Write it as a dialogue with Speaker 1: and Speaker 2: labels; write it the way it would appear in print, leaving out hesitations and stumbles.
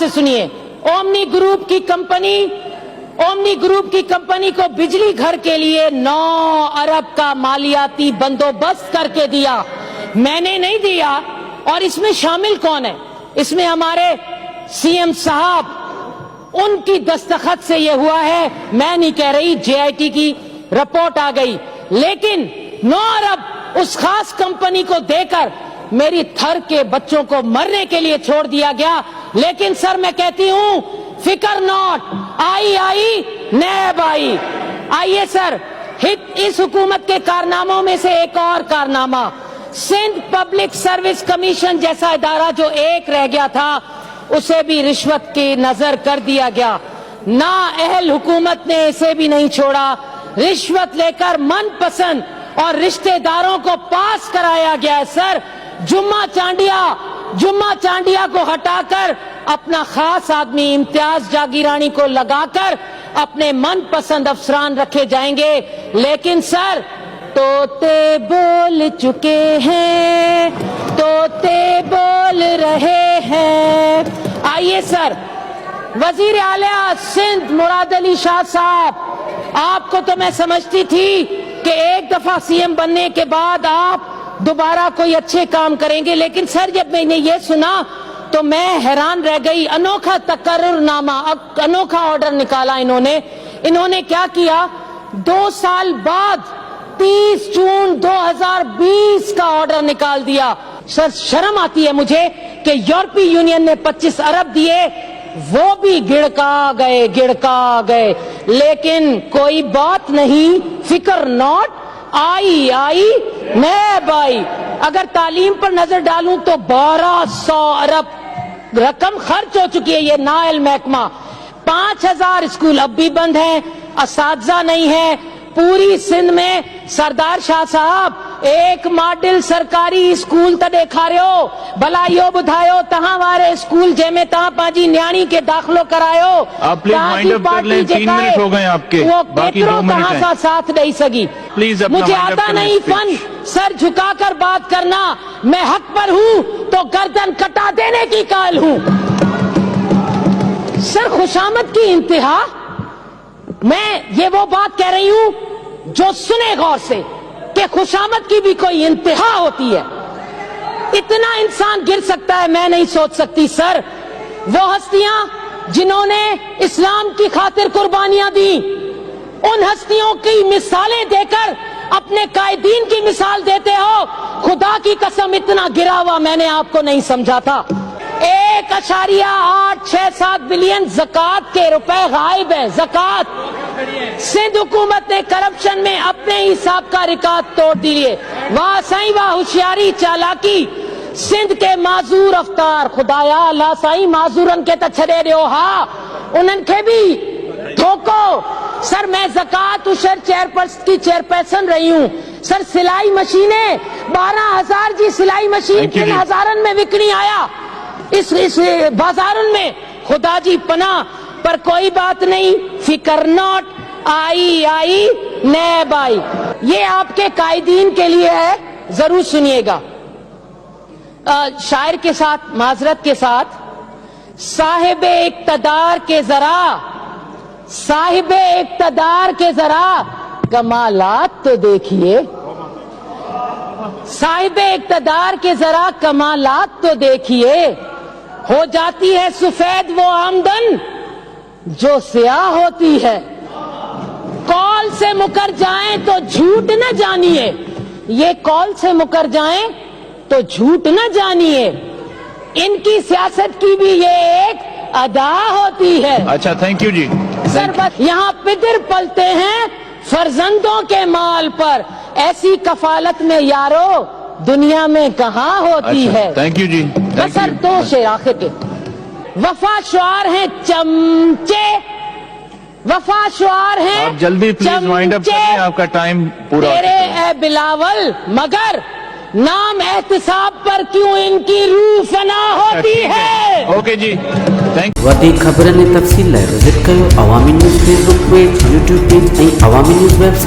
Speaker 1: से सुनिए, omni group की कंपनी को बिजली घर के लिए 9 अरब का मालियाती बंदोबस्त करके दिया, मैंने नहीं दिया। और इसमें शामिल कौन है? इसमें हमारे सीएम साहब, उनकी दस्तखत से यह हुआ है, मैं नहीं कह रही, जेआईटी की रिपोर्ट आ गई। लेकिन 9 अरब उस खास कंपनी को देकर मेरी थर के बच्चों को मरने के लिए छोड़ दिया गया। लेकिन सर मैं कहती हूं, फिकर नॉट, आई नैब आई। आइए सर, इस हुकूमत के कारनामों में से एक और कारनामा, सिंध पब्लिक सर्विस कमीशन जैसा इदारा जो एक रह गया था, उसे भी रिश्वत की नजर कर दिया गया। ना अहल हुकूमत ने इसे भी नहीं छोड़ा, रिश्वत लेकर मनपसंद और रिश्तेदारों को पास कराया गया है। सर जुम्मा चांडिया को हटाकर अपना खास आदमी इम्तियाज जागीरानी को लगाकर अपने मनपसंद अफसरान रखे जाएंगे। लेकिन सर तोते बोल चुके हैं, तोते बोल रहे हैं। आइए सर, वजीर आला सिंध मुराद अली शाह साहब, आपको तो मैं समझती थी कि एक दफा सीएम बनने के बाद आप दोबारा कोई अच्छे काम करेंगे। लेकिन सर जब मैंने ये सुना तो मैं हैरान रह गई। अनोखा तकर्रुरनामा, अनोखा ऑर्डर निकाला इन्होंने क्या किया, 2 साल बाद 30 जून 2020 का ऑर्डर निकाल दिया। सर शर्म आती है मुझे कि यूरोपीय यूनियन ने 25 अरब दिए, वो भी गिड़का गए। लेकिन कोई बात नहीं, फिकर नॉट, आई नैब आई। अगर तालीम पर नजर डालूं तो 1200 अरब रकम खर्च हो चुकी है। ये नायल महकमा, 5000 स्कूल अब भी बंद हैं, असातिज़ा नहीं है। पूरी सिंध में सरदार शाह साहब एक मॉडल सरकारी स्कूल त ॾेखारियो, भला इहो ॿुधायो तव्हां वारे स्कूल जंहिंमें तव्हां पंहिंजी न्याणी के दाख़िलो करायो,
Speaker 2: आप प्लीज माइंड अप कर लें, 3 मिनट हो गए आपके,
Speaker 1: वो
Speaker 2: बाकी 2 मिनट हैं।
Speaker 1: तव्हां साथ ॾेई सगी।
Speaker 2: प्लीज अपना
Speaker 1: मुझे
Speaker 2: माइंड अप
Speaker 1: आता
Speaker 2: कर लें
Speaker 1: नहीं
Speaker 2: स्पीच।
Speaker 1: फन सर झुकाकर बात करना, मैं हक पर हूं तो गर्दन कटा देने की कायल हूं। सर खुशामद की इंतहा, मैं ये वो बात कह रही हूं जो सुने गौर से कि खुशामद की भी कोई इंतहा होती है। इतना इंसान गिर सकता है, मैं नहीं सोच सकती। सर वो हस्तियां जिन्होंने इस्लाम की खातिर कुर्बानियां दी, उन हस्तियों की मिसालें देकर अपने कायदीन की मिसाल देते हो। खुदा की कसम इतना गिरा हुआ मैंने आपको नहीं समझा था। 1.867 बिलियन ज़कात के रुपए गायब है। ज़कात, सिंध हुकूमत ने करप्शन में अपने हिसाब का रिकॉर्ड तोड़ दिए। वाह साईं वाह, होशियारी चालाकी सिंध के माजूर अफ्तार, खुदाया अल्लाह साईं माजूरन के तो छड़े दियो, हा उन्हनि खे भी धोको। सर मैं ज़कात उशर की चेयरपर्सन रही हूं। सर सिलाई मशीनें 12,000 जी सिलाई मशीन 3 हज़ारन में विकणी आया इस बाजारन में, खुदा जी पना। पर कोई बात नहीं, फिकर नॉट, आई नैब आई। ये आपके कायदीन के लिए है, जरूर सुनिएगा। शायर के साथ, माजरत के साथ, साहिब इक्तदार के जरा कमालात तो देखिए, साहिब इक्तदार के जरा कमालात तो देखिए। हो जाती है सफेद वो आमदन जो स्याह होती है। कॉल से मुकर जाएं तो झूठ न जानिए, ये कॉल से मुकर जाएं तो झूठ न जानिए। इनकी सियासत की भी ये एक अदा होती है।
Speaker 2: अच्छा, थैंक यू जी।
Speaker 1: सर बस यहाँ पितर पलते हैं फर्जंदों के माल पर, ऐसी कफालत में यारो दुनिया में कहाँ होती है।
Speaker 2: थैंक यू जी।
Speaker 1: बस सर 2 शेर आखिर के। वफा शुआर हैं चमचे, वफा शुआर हैं,
Speaker 2: आप जल्दी प्लीज माइंड अप करें, आपका टाइम पूरा हो
Speaker 1: तेरे
Speaker 2: चुका है।
Speaker 1: ए बिलावल, मगर नाम एहतिसाब पर क्यों इनकी रूह फना होती है।
Speaker 2: ओके जी, थैंक यू।
Speaker 3: वधी खबरनि तफ़सील लाइ विज़िट कयो Awami News Facebook page, YouTube page ऐं अवामी न्यूज़ वेबसाइट।